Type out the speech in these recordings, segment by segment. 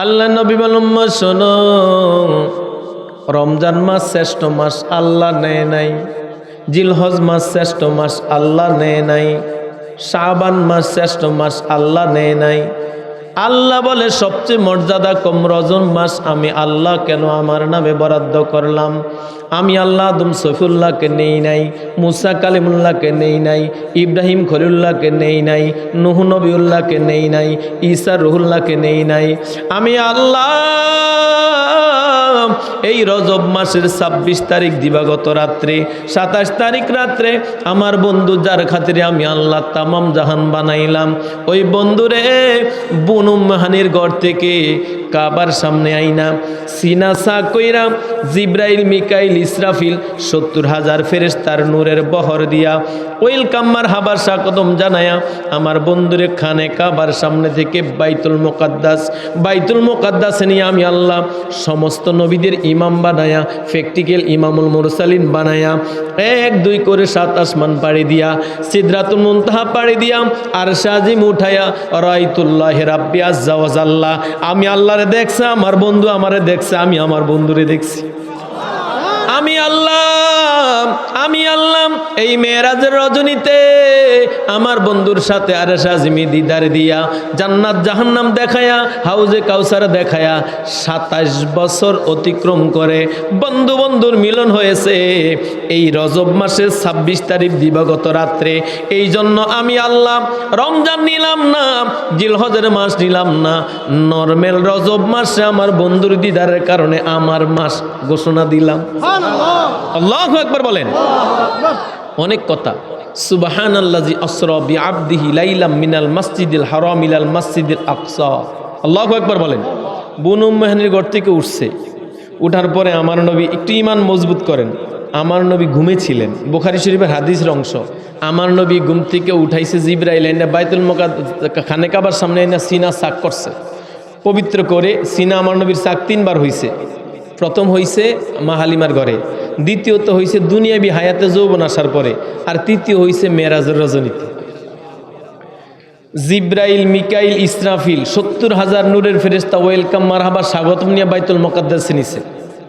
আল্লাহ নবী বলেন, শোনো, রমজান মাস শ্রেষ্ঠ মাস আল্লাহ নেয় নাই, জিলহজ মাস শ্রেষ্ঠ মাস আল্লাহ নেয় নাই, শাবান মাস শ্রেষ্ঠ মাস আল্লাহ নেয় নাই। আল্লাহ বলে সবচেয়ে মর্যাদা কম রজব মাস আমি আল্লাহ কেন আমার নামে বরাদ্দ করলাম? আমি আল্লাহ আদম সফিউল্লাহকে নেই নাই, মুসা কালিমুল্লাহকে নেই নাই, ইব্রাহিম খলিলুল্লাহকে নেই নাই, নূহ নবিউল্লাহকে নেই নাই, ঈসা রুহুল্লাহকে নেই নাই। আমি আল্লাহ এই রজব মাসের 26 তারিখ দিবাগত রাত্রে, 27 তারিখ রাত্রে আমার বন্ধু যার খাতিরে আমি আল্লাহ তামাম জাহান বানাইলাম, ওই বন্ধুরে বনু মাহানির ঘর থেকে কাবার সামনে আইনা সিনা সা কইরা জিব্রাইল মিকাইল ইসরাফিল 70,000 ফেরেশতার নূরের বহর দিয়া ওয়েলকাম মারহাবা স্বাগতম জানায়া আমার বন্ধুরে খানে কাবার সামনে থেকে বাইতুল মুকাদ্দাসে নিয়ে আমি আল্লাহ সমস্ত নবীদের ইমাম বানায়া, প্র্যাকটিক্যাল ইমামুল মুরসালিন বানায়া 1-2 করে 7 আসমান পাড়ি দিয়া সিদরাতুল মুনতাহা পাড়ি দিয়া আরশ আজিম উঠায়া রাইতুল্লাহি রাব্বি আজ্জা ওয়া জাল্লা। আমি আল্লাহরে দেখছে, আমার বন্ধু আমারে দেখছে, আমি আমার বন্ধুরে দেখছি। আমি আল্লাহ এই মেরাজের রজনীতে আমার বন্ধুর সাথে আরশ আজিমে দিদার দিয়া জান্নাত জাহান্নাম দেখায়া হাউজে কাউসার দেখায়া 27 বছর অতিক্রম করে বন্ধুর মিলন হয়েছে এই রজব মাসের 26 তারিখ দিবাগত রাত্রে। এই জন্য আমি আল্লাহ রমজান নিলাম না, জিলহজের মাস নিলাম না, নরমাল রজব মাসে আমার বন্ধুর দিদারের কারণে আমার মাস ঘোষণা দিলাম। আল্লাহু আকবার বলেন। অনেক কথা। সুবহানাল্লাযী আসরা বিআবদিহি লাইলাম মিনাল মাসজিদিল হারাম ইলাল মাসজিদিল আকসা। আল্লাহু আকবার বলেন। বনু মাহানির ঘর থেকে উঠছে, উঠার পরে আমার নবী একটু ঈমান মজবুত করেন। আমার নবী ঘুমেছিলেন, বুখারী শরীফের হাদিসের অংশ। আমার নবী ঘুম থেকে উঠাইছে জিবরাইল এনে বাইতুল মুকাদ্দাস খানে কাবার সামনে এনে সিনা সাক করছে, পবিত্র করে সিনা আমার নবীর সাক 3 বার হইছে। প্রথম হইছে মা হালিমার ঘরে, দ্বিতীয়ত হইছে দুনিয়াবি হায়াতে যৌবন আসার পরে, আর তৃতীয় হইছে মেরাজের রজনীতে। জিব্রাইল মিকাইল ইসরাফিল 70,000 নূরের ফেরেশতা ওয়েলকাম মারহাবা স্বাগতম নিয়ে বাইতুল মুকাদ্দাসে নিছে।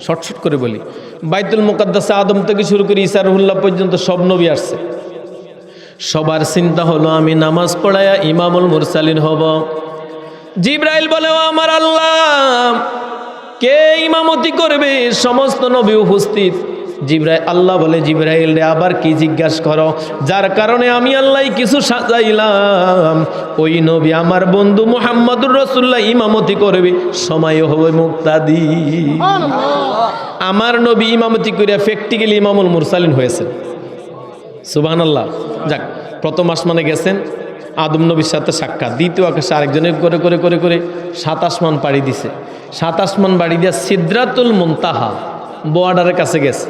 শর্ট করে বলি, বাইতুল মুকাদ্দাসে আদম থেকে শুরু করে ঈসা রুহুল্লাহ পর্যন্ত সব নবী আসছে। সবার চিন্তা হলো আমি নামাজ পড়ায়া ইমামুল মুরসালিন হব। জিব্রাইল বলে, ও আমার আল্লাহ, কে ইমামতি করবে? সমস্ত নবী উপস্থিত। জিব্রাইল, আল্লাহ বলে জিব্রাইল রে আবার কি জিজ্ঞাসা করো? যার কারণে আমি আল্লাহ কিছু সাজাইলাম, ওই নবী আমার বন্ধু মুহাম্মদুর রাসূলুল্লাহ ইমামতি করবে, সময় হবে মুক্তাদি। আমার নবী ইমামতি করে প্র্যাকটিক্যাল ইমামুল মুরসালিন হয়েছেন। সুবহানাল্লাহ। যাক, প্রথম আসমানে গেছেন, আদম নবীর সাথে সাক্ষাৎ। দ্বিতীয় আকাশে আরেকজনের করে করে করে করে 7 আসমান পাড়ি দিছে। 7 আসমান বাড়ি দিয়া সিদরাতুল মুনতাহা বর্ডারের কাছে গেছে।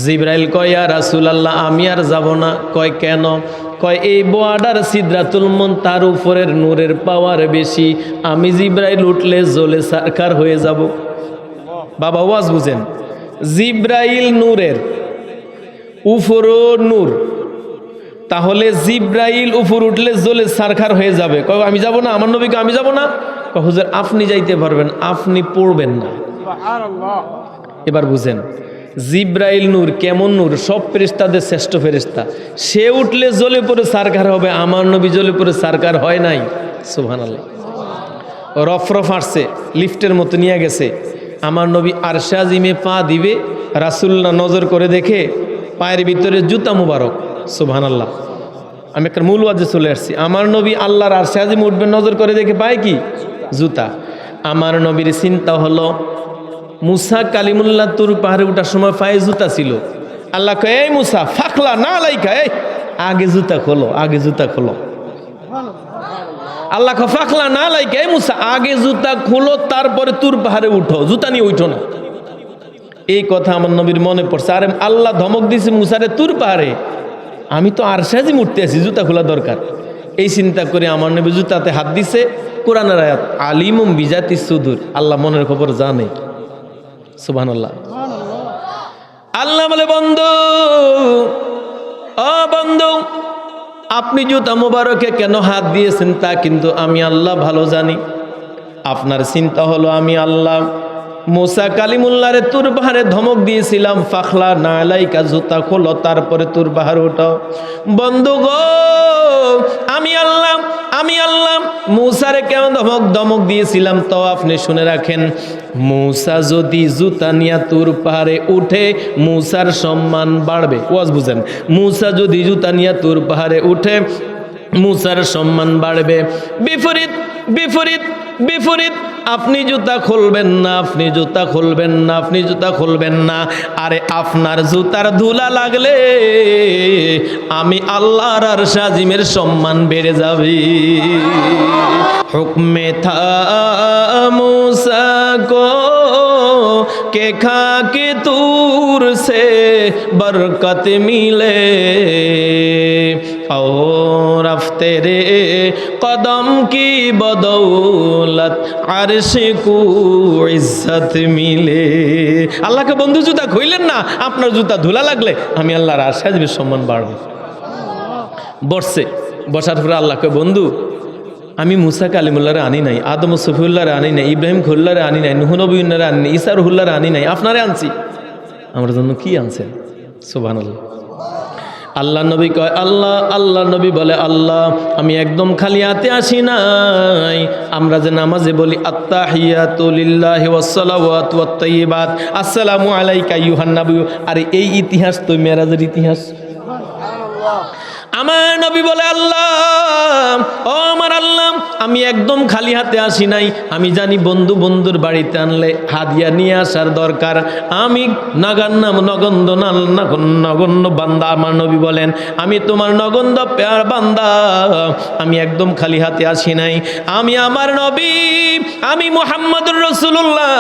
জিব্রাইল কয়, ইয়া রাসূলুল্লাহ আমি আর যাব না। কয় কেন? কয় এই বর্ডার সিদরাতুল মুনতাহার উপরের নূরের পাওয়ার বেশি, আমি জিব্রাইল উঠলে জ্বলে সারকার হয়ে যাব। বাবা ওয়াজ বুঝেন, জিব্রাইল নূরের উপরও নূর, তাহলে জিব্রাইল উপর উঠলে জ্বলে সারখার হয়ে যাবে। কয় আমি যাব না, আমার নবীকে আমি যাব না। কয় হুজুর আপনি যাইতে পারবেন, আপনি পড়বেন না। এবার বুঝেন, জিব্রাইল নূর কেমন নূর? সব ফেরেশতাদের শ্রেষ্ঠ ফেরেশতা, সে উঠলে জ্বলে পড়ে সারখার হবে, আমার নবী জ্বলে পড়ে সারখার হয় নাই। সুবহানাল্লাহ। রফরফ আসছে, লিফটের মতো নিয়ে গেছে। আমার নবী আরশে আজিমে পা দিবে, রাসূলুল্লাহ নজর করে দেখে পায়ের ভিতরে জুতা মুবারক। সুবহানাল্লাহ। আমি একটা মূল ওয়াজে চলে আসছি। আমার নবী আল্লাহর আরশে আজিমে উঠবেন, নজর করে দেখে পায় কি? জুতা। আমার নবীর চিন্তা হলো, মুসা কালিমুল্লাহ তুর পাহাড়ে উঠার সময় পায়ে জুতা ছিল। আল্লাহ কয়, এই মুসা ফাকলা না লাইকা, এই আগে জুতা খোলো, আগে জুতা খোলো। আল্লাহ কয় ফাকলা না লাইকা, এই মুসা আগে জুতা খোলো, তারপরে তুর পাহাড়ে উঠো, জুতা নিয়ে উঠো না। এই কথা আমার নবীর মনে পড়ছে। আরে আল্লাহ ধমক দিয়েছে মুসারে তুর পাহাড়ে, আমি তো আরশে আজিম উঠতে আছি, জুতা খোলা দরকার। এই চিন্তা করে আমার নবী জুতাতে হাত দিছে। কোরআনের আয়াত, আলিমুম বিজাতি সুদূর, আল্লাহ মনের খবর জানে। সুবহানাল্লাহ। আল্লাহ বলে, বন্ধু ও বন্ধু, আপনি জুতা মুবারকে কেন হাত দিয়েছেন তা কিন্তু আমি আল্লাহ ভালো জানি। আপনার চিন্তা হলো আমি আল্লাহ মুসা কালিমুল্লাহরে তুর পাহাড়ে ধমক দিয়েছিলাম, ফাখলা নালাইকা, জুতা খোলো, তারপরে তুর পাহাড় ওঠাও। বন্ধু গো, আমি আল্লাহ মুসারে কেমন ধমক দিয়েছিলাম তো আপনি শুনে রাখেন। মুসা যদি জুতা নিয়া তুর পাহাড়ে উঠে মুসার সম্মান বাড়বে। ওয়াজ বুঝেন, মুসা যদি জুতা নিয়া তুর পাহাড়ে উঠে মুসার সম্মান বাড়বে। বিপরীত আপনি জুতা খুলবেন না, আরে আপনার জুতার ধুলা লাগলে আমি আল্লাহর আরশ আজিমের সম্মান বেড়ে যাবে। হুকমে থা मूसा को के खाके तूर से बरकत मिले और अब तेरे कदम की बदौलत अर्श को इज्जत मिले। আল্লাহকে বন্ধু জুতা খুইলেন না, আপনার জুতা ধুলা লাগলে আমি আল্লাহর আরশ আজিমের সম্মান বাড়বে। বসার পরে আল্লাহকে বন্ধু আমি মুসা কালিমুল্লাহরে আনি নাই, আদম সফিউল্লাহরে আনি নাই, ইব্রাহিম খলিলুল্লাহরে আনি নাই, নূহ নবীরে আনি নাই, ঈসা রুহুল্লাহরে আনি নাই, আপনারে আনছি। আমার জন্য কি আনছেন? সুবহানাল্লাহ। আল্লাহ নবী কয় আল্লাহ নবী বলে আল্লাহ আমি একদম খালি হাতে আসি নাই। আমরা যে নামাজে বলি আত্তাহিয়াতু লিল্লাহি ওয়াস সালাওয়াতু ওয়াত তাইয়্যিবাত, আসসালামু আলাইকা আইয়ুহান নাবিয়্যু, আরে এই ইতিহাস তো মেরাজের ইতিহাস। আমার নবী বলে আল্লাহ ও আমার আল্লাহ আমি একদম খালি হাতে আসি নাই, আমি জানি বন্ধুর বাড়িতে আনলে হাদিয়া নিয়ে আসার দরকার, আমি নগণ্য বান্দা। আমার নবী বলেন আমি তোমার নগণ্য পেয়ার বান্দা, আমি একদম খালি হাতে আসি নাই। আমি আমার নবী, আমি মুহাম্মদুর রাসূলুল্লাহ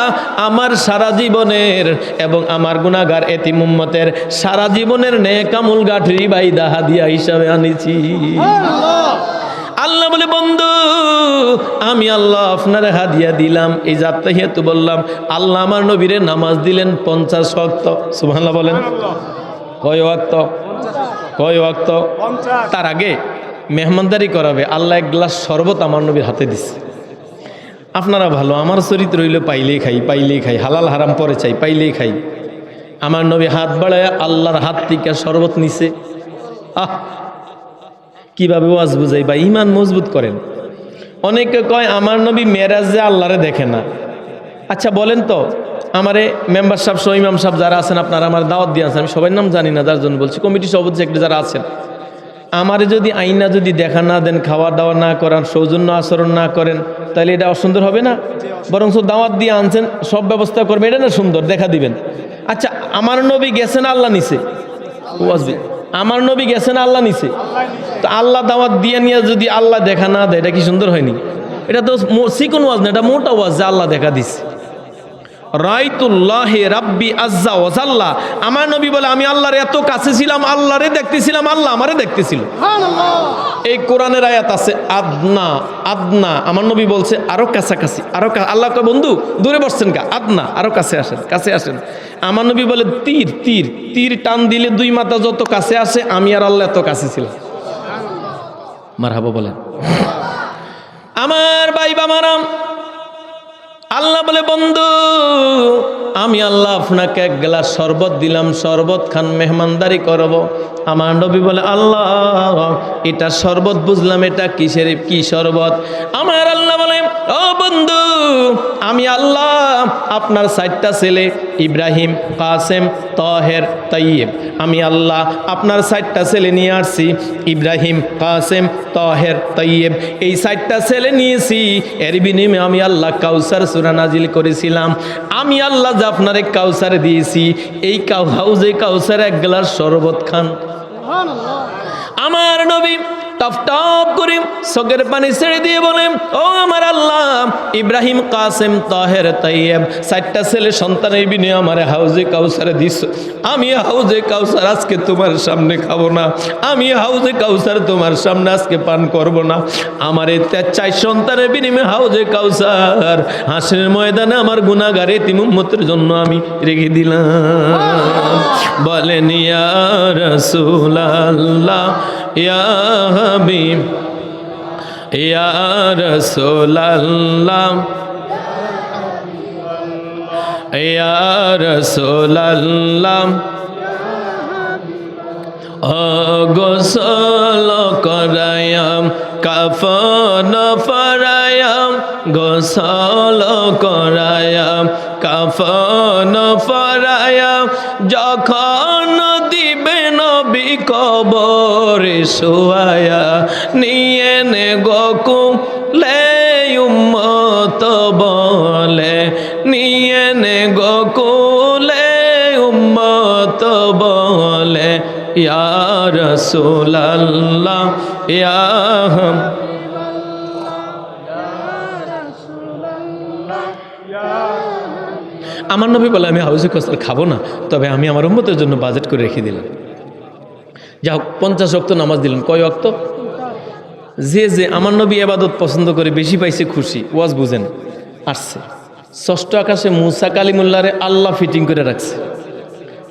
আমার সারা জীবনের এবং আমার গুনাহগার এতিম উম্মতের সারা জীবনের নেক আমল গাঁঠরি বাইদা হাদিয়া হিসাবে আনিছি। আল্লাহ বলে বন্ধু আমি আল্লাহ আপনার হাদিয়া দিলাম, এই যাত্রা হেতু বললাম। আল্লাহ আমার নবীরে নামাজ দিলেন 50 ওয়াক্ত। সুবহানাল্লাহ বলেন। কয় ওয়াক্ত? তার আগে মেহমানদারি করাবে, আল্লাহ এক গ্লাস শরবত আমার নবীর হাতে দিছে। আপনারা ভালো, আমার চরিত্র হইলে পাইলেই খাই, হালাল হারাম পরে চাই, পাইলেই খাই। আমার নবী হাত বাড়ায় আল্লাহর হাত থেকে শরবত নিছে। কিভাবে ওয়াজ বুঝাই বা ইমান মজবুত করেন। অনেকে কয় আমার নবী মেরাজে আল্লাহরে দেখে না। আচ্ছা বলেন তো, আমারে মেম্বার সাহেব সহ ইমাম সাহেব যারা আছেন আপনারা আমার দাওয়াত দিয়ে আছেন, আমি সবার নাম জানি না, যার জন্য বলছি, কমিটি সভাপতি সেক্রেটারি যারা আছেন, আমারে যদি আইনা যদি দেখা না দেন, খাওয়া দাওয়া না করান, সৌজন্য আচরণ না করেন, তাহলে এটা অসুন্দর হবে না? বরং দাওয়াত দিয়ে আনছেন, সব ব্যবস্থা করবেন, এটা না সুন্দর, দেখা দিবেন। আচ্ছা আমার নবী গেছেন আল্লাহ নিছে, আমার নবী গেছেন আল্লাহ নিছে, তো আল্লাহ দাওয়াত দিয়ে নিয়ে যদি আল্লাহ দেখা না দেয়, এটা কি সুন্দর হয়নি? এটা তো চিকন ওয়াজ না, এটা মোটা ওয়াজ যে আল্লাহ দেখা দিচ্ছে। রাইতুল্লাহি রাব্বি আজ্জা ওয়া জাল্লা, আমার নবী বলে আমি আল্লাহর এত কাছে ছিলাম, আল্লাহরে দেখতেছিলাম, আল্লাহ আমারে দেখতেছিল। এই কোরআনের আয়াত আছে আদনা, আমার নবী বলছে আরো কাছাকাছি, আরো আল্লাহ কয় বন্ধু দূরে বসছেন কা, আদনা আরো কাছে আসেন। আমার নবী বলে তীর টান দিলে 2 মাথা যত কাছে আসে, আমি আর আল্লাহ এত কাছে ছিলাম। মারহাবা বলেন। আমার ভাই বাবারাম, আল্লাহ বলে বন্ধু আমি আল্লাহ আপনাকে এক গ্লাস শরবত দিলাম, শরবত খান, মেহমানদারি করব। আমার নবী বলে আল্লাহ এটা শরবত বুঝলাম, এটা কিসের কি শরবত? আমার আল্লাহ বলে ও বন্ধু আমি আল্লাহ আপনার 4টা ছেলে ইব্রাহিম, কাসেম, তাহের, তাইয়েব, আমি আল্লাহ আপনার 4টা ছেলে নিয়ে আসছি, ইব্রাহিম, কাসেম, তাহের, তাইয়েব, এই 4টা ছেলে নিয়েছি। এর বিনিময়ে আমি আল্লাহ কাউসার সূরা নাজিল করেছিলাম, আমি আল্লাহ যে আপনারে কাউসার দিয়েছি, এই হাউজে কাউসার এক গ্লাস শরবত খান। আমার নবী টপ করে চোখের পানি ছেড়ে দিয়ে বলেন ও আমার আল্লাহ ইব্রাহিম, কাসেম, তাহের, তাইয়েব 4টা ছেলে সন্তানের বিনিময়ে আমার হাউজে কাউসারে দিস, আমি হাউজে কাউসার আজকে তোমার সামনে খাবো না, আমি হাউজে কাউসার তোমার সামনে আজকে পান করব না। আমার এই 4 সন্তানের বিনিময়ে হাউজে কাউসার হাসরের ময়দানে আমার গুনাহগার এতিম উম্মতের জন্য আমি রেখে দিলাম। বলেন ইয়া রাসূলুল্লাহ ইয়া হাবিব ইয়া রাসূলুল্লাহ ইয়া রাসূলুল্লাহ গোসল করায়াম কাফন ফরায়াম গোসল করায়াম কাফন ফরায়াম যখন দিবে নবী কবরে শুয়ায়া নিয়ে নে গোকুলে উম্মত বলে নিয়ে নে গোকুলে উম্মত বলে ইয়া রাসূলুল্লাহ ইয়া আমার নবী বলে আমি হাউজে কসর খাবো না, তবে আমি আমার উম্মতের জন্য বাজেট করে রেখে দিলাম। যা হোক 50 ওয়াক্ত নামাজ দিলেন। কয় ওয়াক্ত? যে যে আমার নবী ইবাদত পছন্দ করে বেশি পাইছে খুশি, ওয়াজ বুঝেন আসছে। ষষ্ঠ আকাশে মুসা কালিমুল্লাহরে আল্লাহ ফিটিং করে রাখছে।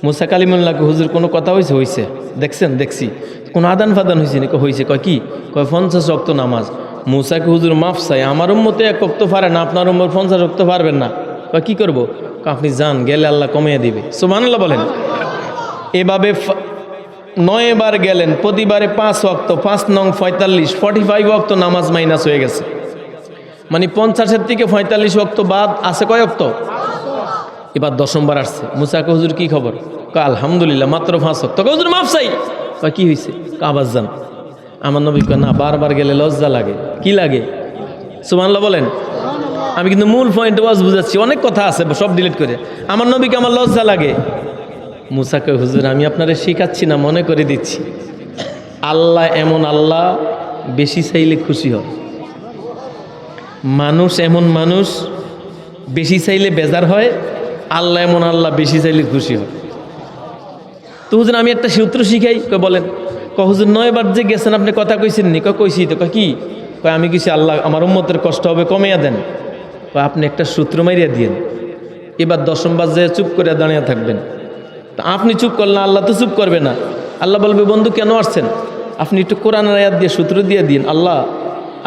মুসা কালিমুল্লাহকে হুজুর কোনো কথা হয়েছে? হয়েছে। দেখছেন? দেখছি। কোনো আদান ফাদান হয়েছে নাকি? হয়েছে। কয় কি? কয় 50 ওয়াক্ত নামাজ। মুসাকে হুজুর মাফ চাই, আমার উম্মতে 1 ওয়াক্ত পারে না, আপনার উম্মত 50 ওয়াক্ত পারবেন না। কয় কি করবো? আপনি যান, গেলে আল্লাহ কমিয়ে দিবে। সুবহানাল্লাহ বলেন। এভাবে 9 বার গেলেন, প্রতিবারে 5 ওয়াক্ত, 5 নং 45, 45 ওয়াক্ত নামাজ মাইনাস হয়ে গেছে। মানে 50-এর থেকে 45 ওয়াক্ত বাদ আছে কয় ওয়াক্ত? এবার 10ম বার আসছে। মুসাকে হুজুর কি খবর? কয় আলহামদুলিল্লাহ, মাত্র 5 ওয়াক্ত। কয় হুজুর মাফ চাই। কয় কি হয়েছে? আবার যান। আমার নবী কয় না, বারবার গেলে লজ্জা লাগে। কি লাগে? সুবহানাল্লাহ বলেন। আমি কিন্তু মূল পয়েন্ট ওয়াজ বুঝাচ্ছি, অনেক কথা আছে, সব ডিলিট করে। আমার নবীকে আমার লজ্জা লাগে। মুসাকে হুজুর আমি আপনারে শিখাচ্ছি না, মনে করে দিচ্ছি। আল্লাহ এমন আল্লাহ, বেশি চাইলে খুশি হয়। মানুষ এমন মানুষ, বেশি চাইলে বেজার হয়। আল্লাহ এমন আল্লাহ, বেশি চাইলে খুশি হয়। তো হুজুর আমি একটা সূত্র শিখাই। কয় বলেন। কয় হুজুর 9 বার যে গেছেন আপনি কথা কইছেন নি? কয় কইছি তো। কয় কি? কয় আমি কিছু আল্লাহ আমার উম্মতের কষ্ট হবে, কমিয়ে দেন। কয় আপনি একটা সূত্র মারিয়া দিয়েন। এবার 10ম বার যে চুপ করে দাঁড়িয়ে থাকবেন। তা আপনি চুপ করলেন, আল্লাহ তো চুপ করবে না। আল্লাহ বলবে বন্ধু কেন আসছেন? আপনি একটু কোরআনের আয়াত দিয়ে সূত্র দিয়ে দিন। আল্লাহ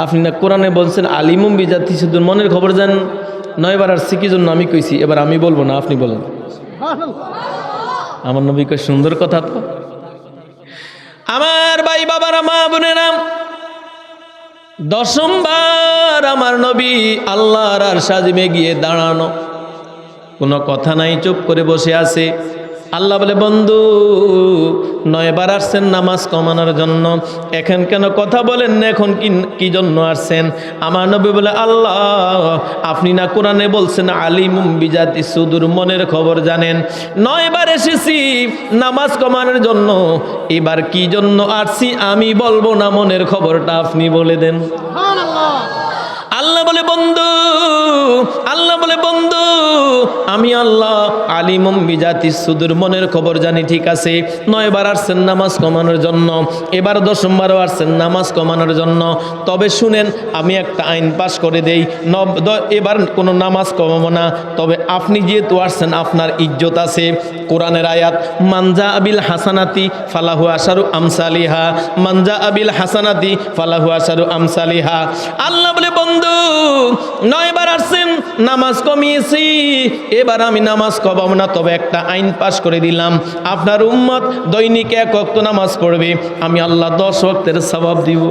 আপনি না কোরআনে বলছেন আলিমুম বিজাতি সুদূর, মনের খবর জান। 9 বার আসছে কি জন্য? আমি কইছি। এবার আমি বলবো না, আপনি বলেন। আমার নবী কয় সুন্দর কথা তো। আমার ভাই বাবারা, মা বোনেরা, 10ম বার আমার নবী আল্লাহর আরশে গিয়ে দাঁড়ানো, কোনো কথা নাই, চুপ করে বসে আছে। আল্লাহ বলে বন্ধু 9 বার আসছেন নামাজ কমানোর জন্য, এখন কেন কথা বলেন না? এখন কি জন্য আসছেন? আমার নবী বলে আল্লাহ আপনি না কোরআনে বলছেন আলিমুম বিজাতি সুদূর, মনের খবর জানেন। 9 বার এসেছি নামাজ কমানোর জন্য, এবার কি জন্য আসছি আমি বলবো না, মনের খবরটা আপনি বলে দেন। আল্লাহ বলে বন্ধু, আল্লাহ বলে বন্ধু আমি আল্লাহ আলিমুম বিজাতি সুদূর, মনের খবর জানি। ঠিক আছে, 9 বার আসছেন নামাজ কমানোর জন্য, এবার 10ম বারও আসছেন নামাজ কমানোর জন্য। তবে শুনেন, আমি একটা আইন পাশ করে দেই, এবার কোনো নামাজ কমাবো না। তবে আপনি যেহেতু আসছেন আপনার ইজ্জত আছে। কোরআনের আয়াত, মানজা আবিল হাসানাতি ফালাহু আশারু আমসালিহা, মানজা আবিল হাসানাতি ফালাহু আশারু আমসালিহা। আল্লাহ বলে বন্ধু 9 বার আসছেন নামাজ কমিয়েছি, এবার আমি নামাজ কমাবো না। তবে একটা আইন পাশ করে দিলাম, আপনার উম্মত দৈনিক 1 ওয়াক্ত নামাজ পড়বে, আমি আল্লাহ 10 ওয়াক্তের সওয়াব দিব।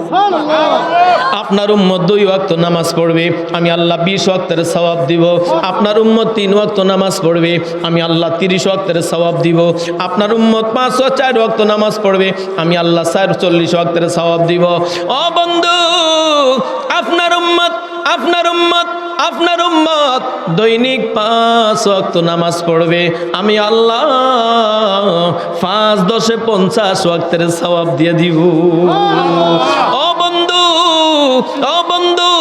আপনার উম্মত 2 ওয়াক্ত নামাজ পড়বে, আমি আল্লাহ 20 ওয়াক্তের সওয়াব দিব। আপনার উম্মত 3 ওয়াক্ত নামাজ পড়বে, আমি আল্লাহ 30 ওয়াক্তের সওয়াব দিব। আপনার উম্মত 5 ও 4 ওয়াক্ত নামাজ পড়বে, আমি আল্লাহ 40 ওয়াক্তের সওয়াব দিব। ও বন্ধু, আপনার উম্মত আপনার উম্মত আপনার উম্মত দৈনিক 5 ওয়াক্ত নামাজ পড়বে, আমি আল্লাহ 5 10 50 ওয়াক্তের সওয়াব দিয়ে দিব। ও বন্ধু, ও বন্ধু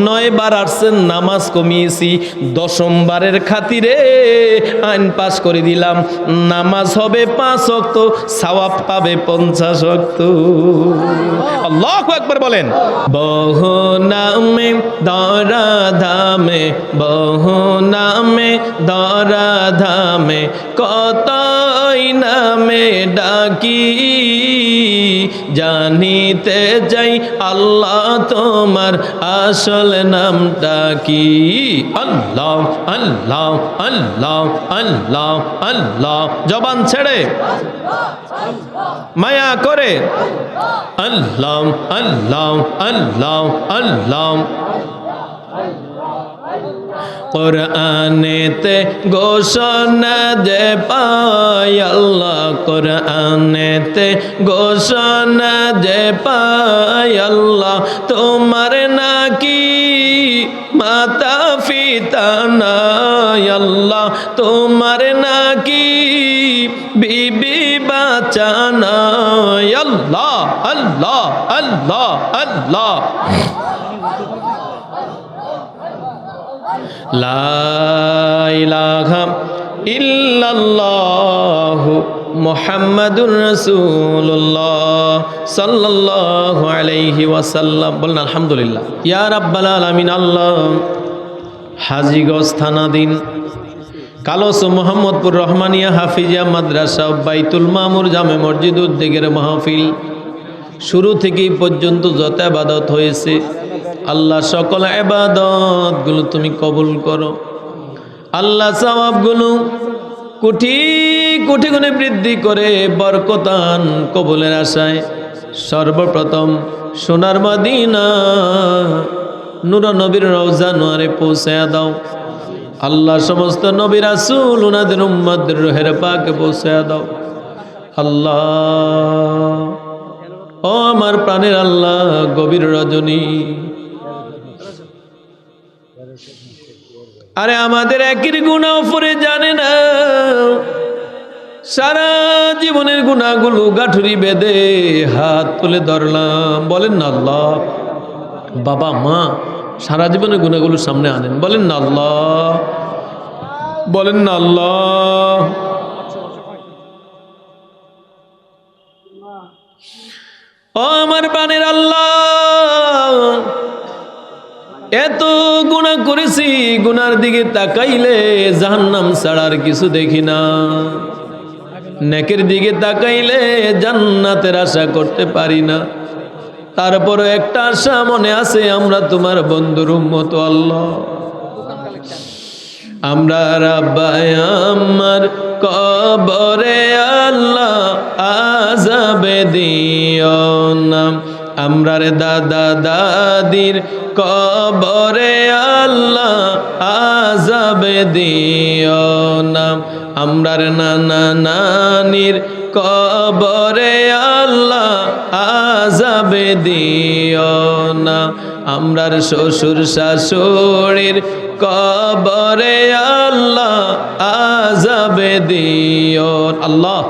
9 বার আসছেন নামাজ কমিয়েছি, 10ম বারের খাতিরে আইন পাশ করে দিলাম, নামাজ হবে 5 ওয়াক্ত, সওয়াব পাবে 50 ওয়াক্ত। আল্লাহু আকবার বলেন। বহু নামে দরা ধামে, বহু নামে দরা ধামে, কতই নামে ডাকি, জানিতে চাই আল্লাহ তোমার আসল নামটা কি। আল্লাহ আল্লাহ আল্লাহ আল্লাহ আল্লাহ, জবান ছেড়ে মায়া করে আল্লাহ আল্লাহ আল্লাহ আল্লাহ। কোরআনেতে ঘোষণা যে পাই আল্লাহ, কোরআনেতে ঘোষণা যে পাই আল্লাহ, তোমার নাকি মাতা পিতা নাই আল্লাহ, তোমার নাকি বিবি বাচ্চা নাই আল্লাহ আল্লাহ আল্লাহ আল্লাহ। লা ইলাহা ইল্লাল্লাহু মুহাম্মাদুর রাসূলুল্লাহ সাল্লাল্লাহু আলাইহি ওয়াসাল্লাম। বলেন আলহামদুলিল্লাহ। ইয়া রাব্বাল আলামিন। আল্লাহ হাজীগঞ্জ থানাধীন কালস মোহাম্মদপুর রহমানিয়া হাফিজিয়া মাদ্রাসা বাইতুল মামুর জামে মসজিদ উদ্যোগের মাহফিল শুরু থেকেই পর্যন্ত যত ইবাদত হয়েছে আল্লাহ সকল ইবাদতগুলো তুমি কবুল করো আল্লাহ। সওয়াবগুলো কোটি কোটি গুণে বৃদ্ধি করে বরকতান কবুলের আশায় সর্বপ্রথম সোনার মদিনা নূর নবীর রওজা নোয়ারে পৌঁছায়া দাও আল্লাহ। সমস্ত নবী রাসূল ওনাদের উম্মতদের রুহের পাকে পৌঁছায়া দাও আল্লাহ। ও আমার প্রাণের আল্লাহ, গভীর রজনী আরে আমাদের একের গুনাহ উপরে জানে না, সারা জীবনের গুনাহগুলো গাঠুরি বেঁধে হাত তুলে ধরলাম। বলেন না আল্লাহ। বাবা মা সারা জীবনের গুনাহগুলো সামনে আনেন। বলেন না আল্লাহ, বলেন না আল্লাহ। ও আমার প্রাণের আল্লাহ, এত গুনাহ করেছি, গুনার দিকে তাকাইলে জাহান্নাম ছাড়া আর কিছু দেখি না, নেকের দিকে তাকাইলে জান্নাতের আশা করতে পারি না। তারপর একটা আশা মনে আছে, আমরা তোমার বন্ধুর উম্মত আল্লাহ। আমরা রাব্বায় আমার কবরে আল্লাহ আযাবে দিও না, আমরার দাদা দাদির কবরে আল্লাহ আযাবে দিও না, আমরার নানা নানির কবরে আল্লাহ আযাবে দিও না, আমরার শ্বশুর শাশুড়ির কবরে আল্লাহ আযাবে দিও। আল্লাহ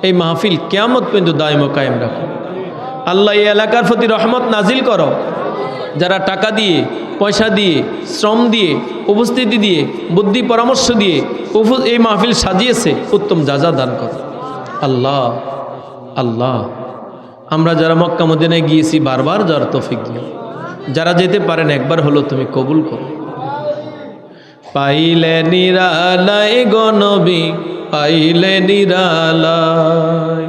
এই মাহফিল কিয়ামত পর্যন্ত দায়ম ও কায়েম রাখো আল্লাহ। এই এলাকার প্রতি রহমত নাজিল করো। যারা টাকা দিয়ে, পয়সা দিয়ে, শ্রম দিয়ে, উপস্থিতি দিয়ে, বুদ্ধি পরামর্শ দিয়ে এই মাহফিল সাজিয়েছে, উত্তম যাজা দান করো আল্লাহ। আল্লাহ আমরা যারা মক্কা মদিনায় গিয়েছি বারবার যাওয়ার তৌফিক দিও, যারা যেতে পারেন একবার হলো তুমি কবুল করো। পাইলে নিরালাই গো নবী, পাইলে নিরালাই,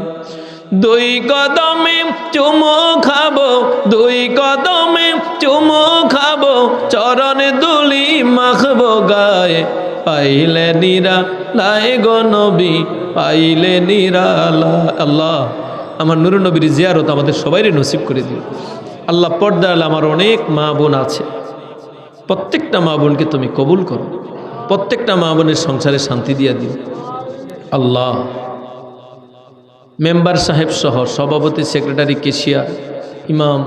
দুই কদমে চুমু খাবো, দুই কদমে চুমু খাবো, চরণে দুলি মাখবো গায়ে, পাইলে নিরালাই গো নবী, পাইলে নিরালাই। আল্লাহ আমার নূর নবীর জিয়ারত আমাদের সবাইরে নসিব করে দিও আল্লাহ। পর্দায় আমার অনেক মা বোন আছে, প্রত্যেকটা মা বোনকে তুমি কবুল করো, প্রত্যেকটা মা বোনের সংসারে শান্তি দিয়ে দিও আল্লাহ। মেম্বার সাহেব সহ সভাপতি, সেক্রেটারি, কেশিয়ার, ইমাম,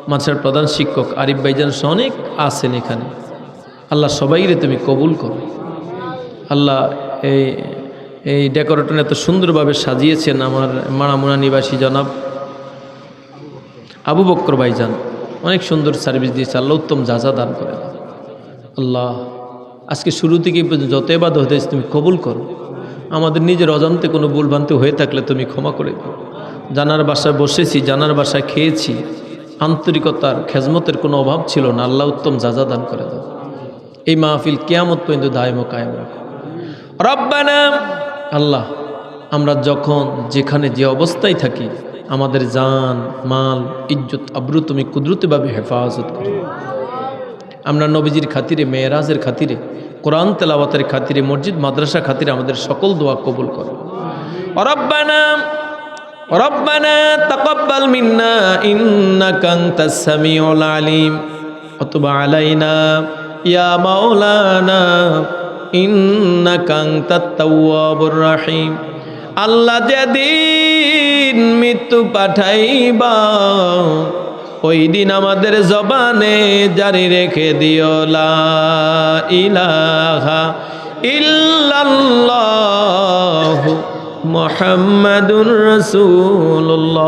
মাদ্রাসার প্রধান শিক্ষক আরিফ ভাইজান সহ অনেক আছেন এখানে আল্লাহ। সবাইরে তুমি কবুল করো আল্লাহ। এই ডেকোরেটর এত সুন্দরভাবে সাজিয়েছেন আমার মারামুনা নিবাসী জনাব আবু বকর ভাইজান, অনেক সুন্দর সার্ভিস দিয়েছে আল্লাহ। উত্তম যাজা দান করে আল্লাহ। আজকে শুরু থেকে যত ইবাদত হতেছে তুমি কবুল করো। আমাদের নিজের অজান্তে কোনো ভুলভ্রান্তি হয়ে থাকলে তুমি ক্ষমা করে দিও। জানার বাসায় বসেছি, জানার বাসায় খেয়েছি, আন্তরিকতার খেজমতের কোনো অভাব ছিল না আল্লাহ। উত্তম যাজা দান করে দাও। এই মাহফিল কিয়ামত পর্যন্ত দায়ম ও কায়েম রাখো রব্বানা। আল্লাহ আমরা যখন যেখানে যে অবস্থায় থাকি আমাদের জান মাল ইজ্জত আবরু তুমি কুদরতিভাবে হেফাজত করো। আমরা নবীজির খাতিরে, মেয়েরাজের খাতিরে, কোরআন তেলাওয়াতের খাতিরে, মসজিদ মাদ্রাসা খাতিরে আমাদের সকল দোয়া কবুল করো। রব্বানা তাকাব্বাল মিন্না ইন্নাকা আনতাস সামিউল আলিম ওয়া তুব আলাইনা ইয়া মাওলানা ইন্নাকা আনতাত তাওয়াবুর রহিম। আল্লাহ যেদিন মৃত্যু পাঠাইবা ওই দিন আমাদের জবানে জারি রেখে দিও লা ইলাহা ইল্লাল্লাহু মুহাম্মাদুর রাসূলুল্লাহ।